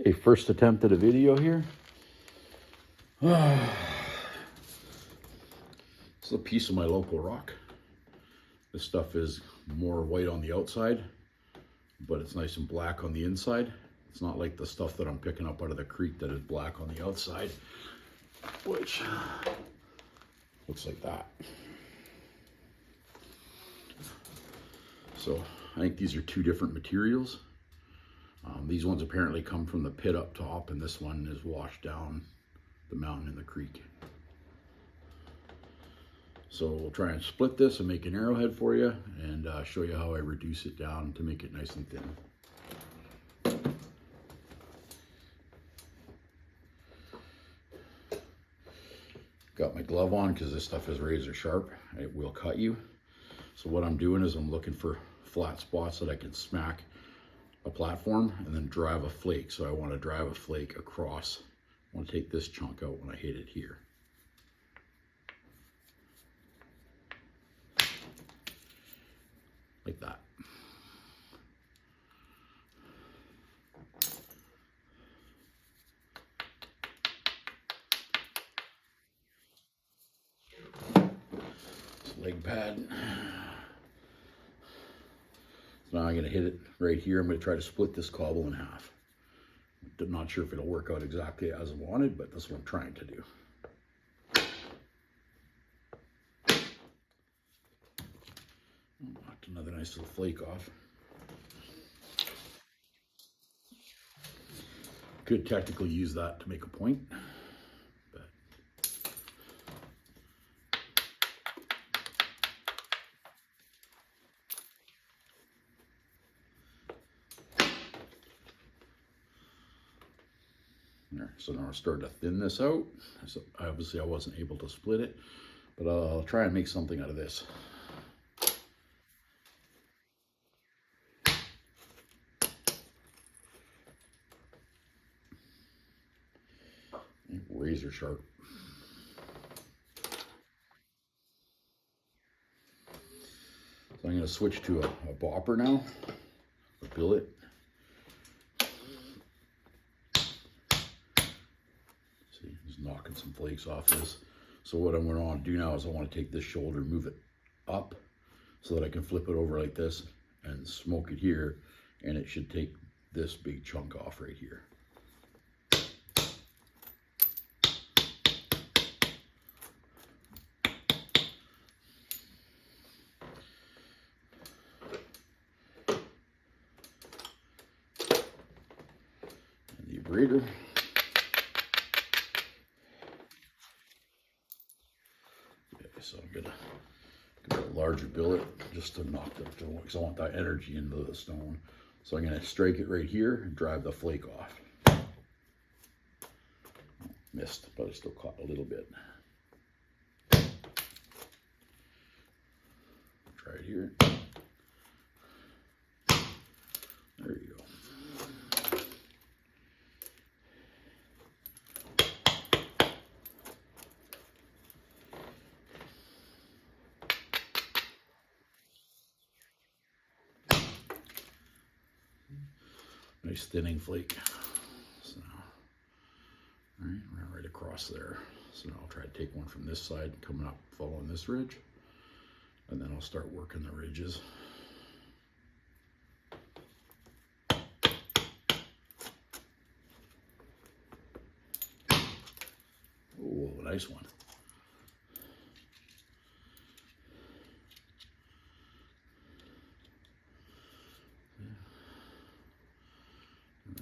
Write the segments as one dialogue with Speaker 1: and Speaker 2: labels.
Speaker 1: Okay, first attempt at a video here. This is a piece of my local rock. This stuff is more white on the outside, but it's nice and black on the inside. It's not like the stuff that I'm picking up out of the creek that is black on the outside, which looks like that. So I think these are two different materials. These ones apparently come from the pit up top, and this one is washed down the mountain in the creek. So we'll try and split this and make an arrowhead for you, and show you how I reduce it down to make it nice and thin. Got my glove on because this stuff is razor sharp. It will cut you. So what I'm doing is I'm looking for flat spots that I can smack a platform and then drive a flake. So I want to drive a flake across. I want to take this chunk out when I hit it here. Like that. This leg pad. So now I'm going to hit it right here. I'm going to try to split this cobble in half. I'm not sure if it'll work out exactly as I wanted, but that's what I'm trying to do. Knocked another nice little flake off. Could technically use that to make a point, but there. So now I'll start to thin this out. So obviously I wasn't able to split it, but I'll try and make something out of this. Razor sharp. So I'm going to switch to a bopper now, a billet. See, just knocking some flakes off this. So what I'm going to want to do now is I want to take this shoulder, move it up so that I can flip it over like this and smoke it here, and it should take this big chunk off right here. Breeder. Okay, so I'm gonna get a larger billet just to knock the, because I want that energy into the stone. So I'm gonna strike it right here and drive the flake off. Missed, but I still caught a little bit. Try it here. There you go. Nice thinning flake. So, all right, right across there. So now I'll try to take one from this side, coming up, following this ridge, and then I'll start working the ridges. Oh, nice one.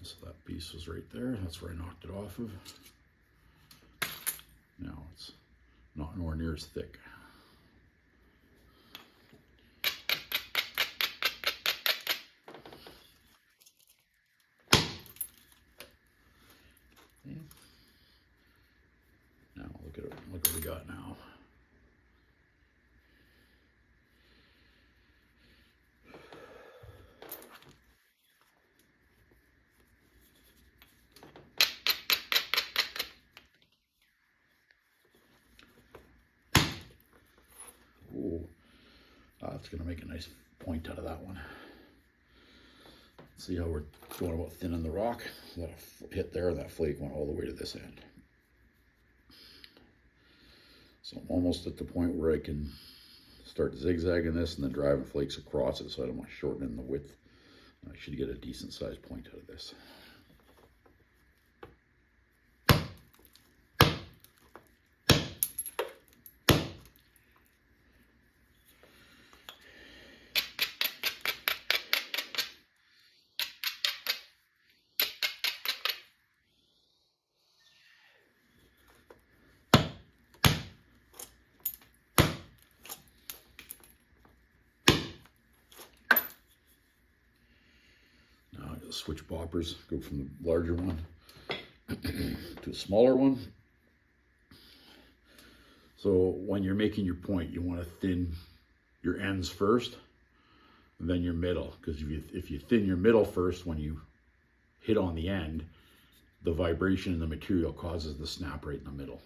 Speaker 1: So that piece was right there. That's where I knocked it off of. Now it's not nowhere near as thick. Okay. Now look at it. Look what we got now. That's going to make a nice point out of that one. See how we're going about thinning the rock? That hit there, and that flake went all the way to this end. So I'm almost at the point where I can start zigzagging this and then driving flakes across it, so I don't want to shorten in the width. I should get a decent sized point out of this. Switch boppers, go from the larger one to a smaller one. So when you're making your point, you want to thin your ends first, and then your middle, because if you thin your middle first, when you hit on the end, the vibration in the material causes the snap right in the middle.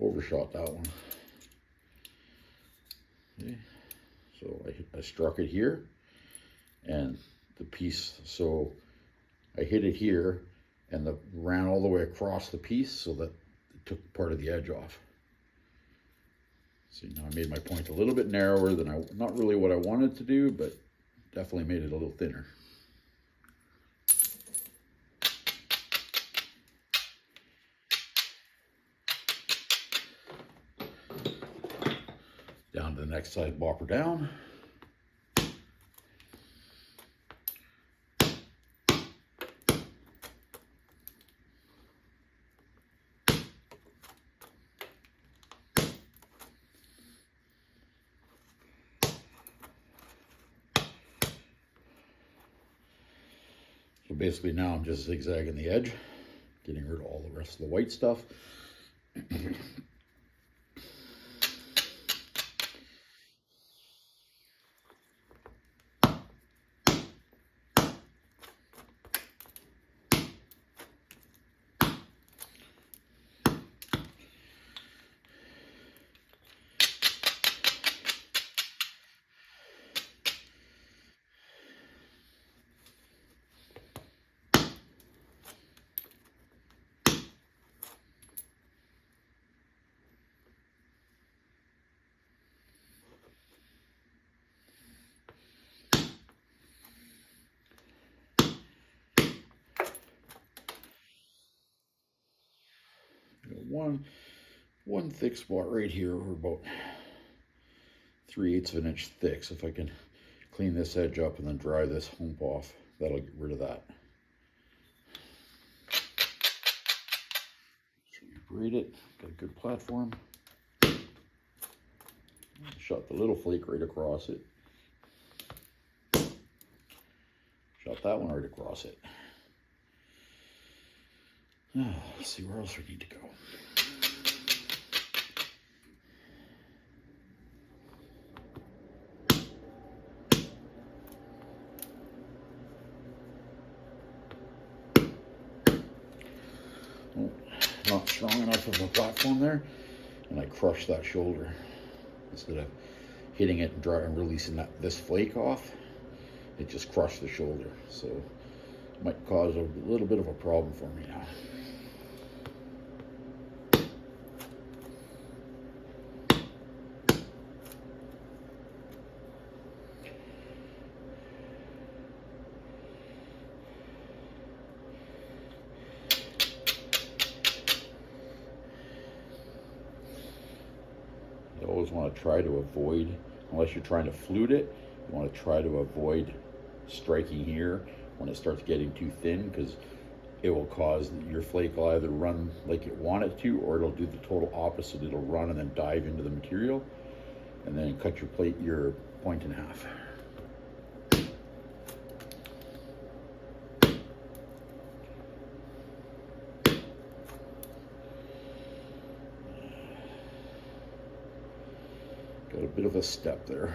Speaker 1: Overshot that one. Okay. So I struck it here, and the piece, so I hit it here, and ran all the way across the piece, so that it took part of the edge off. See, now I made my point a little bit narrower than not really what I wanted to do, but definitely made it a little thinner. Down to the next side bopper down. So basically now I'm just zigzagging the edge, getting rid of all the rest of the white stuff. One thick spot right here, we're about 3/8 of an inch thick. So if I can clean this edge up and then dry this hump off, that'll get rid of that. So you braid it, got a good platform. Shot the little flake right across it. Shot that one right across it. Let's see where else we need to go. Not strong enough of a platform there, and I crushed that shoulder instead of hitting it and releasing this flake off. It just crushed the shoulder, so it might cause a little bit of a problem for me now. You always want to try to avoid, unless you're trying to flute it, you want to try to avoid striking here when it starts getting too thin, because it will cause your flake will either run like you want it to, or it'll do the total opposite. It'll run and then dive into the material and then cut your point in half. Got a bit of a step there.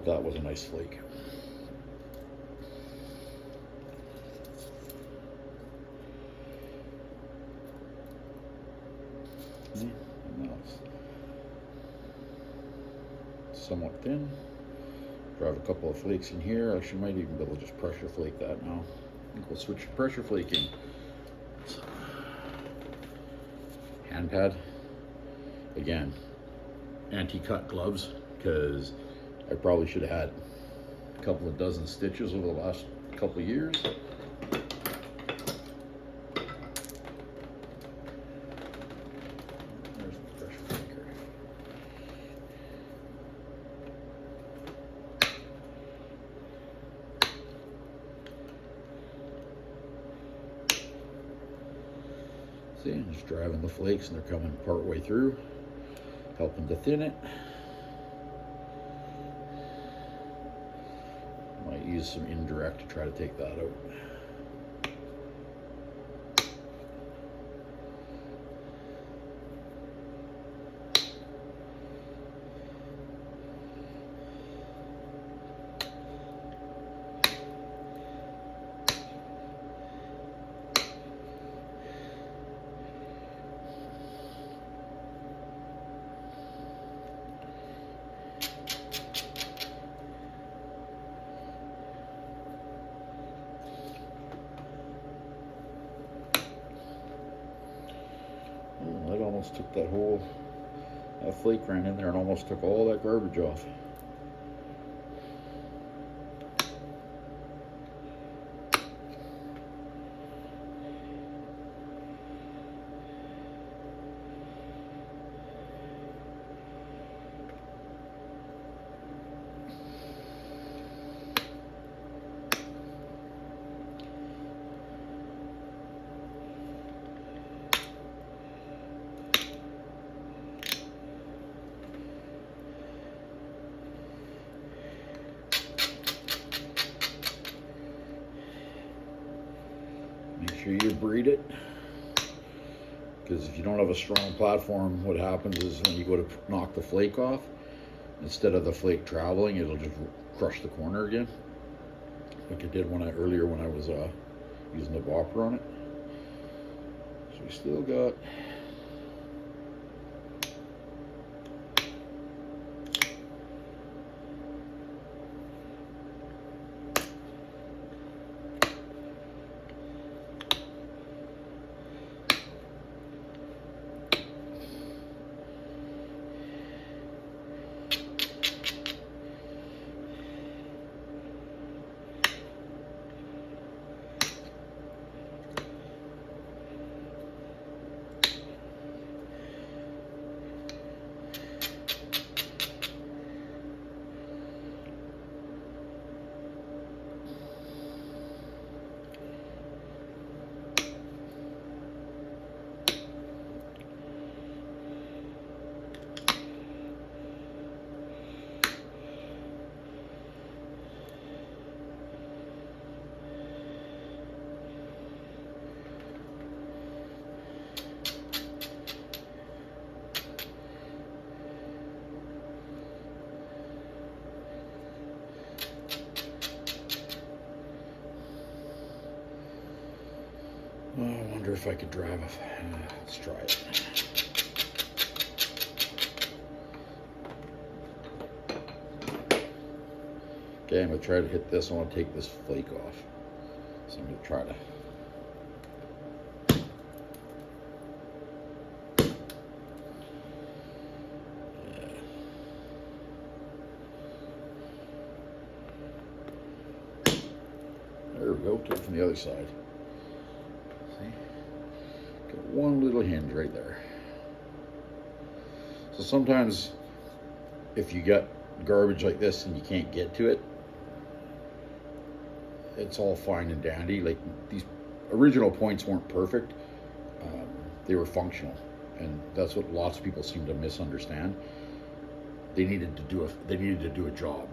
Speaker 1: thought that was a nice flake. And now it's somewhat thin. Drive a couple of flakes in here. Actually, might even be able to just pressure flake that now. I think we'll switch to pressure flaking. Hand pad. Again, anti-cut gloves, because I probably should have had a couple of dozen stitches over the last couple of years. There's the pressure flaker. See, I'm just driving the flakes and they're coming part way through, helping to thin it. Might use some indirect to try to take that out. That almost took that flake ran in there and almost took all that garbage off. Make sure you braid it, because if you don't have a strong platform, what happens is when you go to knock the flake off, instead of the flake traveling, it'll just crush the corner again, like it did earlier when I was using the bopper on it. So we still got I wonder if I could drive let's try it. Okay, I'm going to try to hit this. I want to take this flake off. So I'm going to try to. There we go, take it from the other side. See? Got one little hinge right there. So sometimes if you got garbage like this and you can't get to it, it's all fine and dandy. Like, these original points weren't perfect. They were functional, and that's what lots of people seem to misunderstand. They needed to do a job,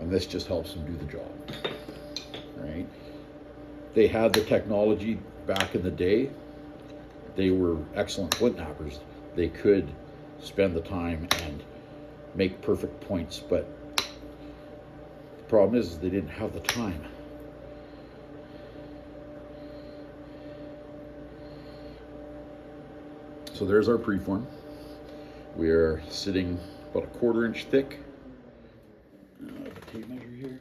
Speaker 1: and this just helps them do the job. Right? They had the technology back in the day. They were excellent flint knappers. They could spend the time and make perfect points, but the problem is they didn't have the time. So there's our preform. We are sitting about a 1/4 inch thick. The tape measure here.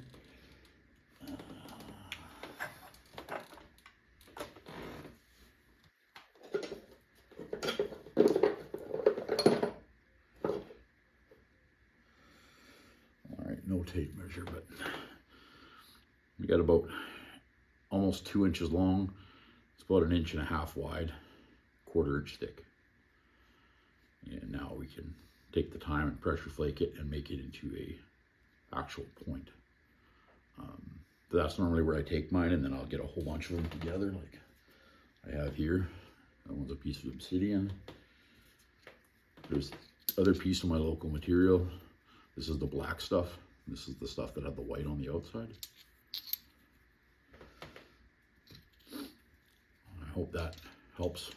Speaker 1: All right, no tape measure, but we got about almost 2 inches long. It's about 1.5 inches wide, 1/4 inch thick. And now we can take the time and pressure flake it and make it into a actual point. That's normally where I take mine, and then I'll get a whole bunch of them together like I have here. That one's a piece of obsidian. There's the other piece of my local material. This is the black stuff. This is the stuff that had the white on the outside. I hope that helps.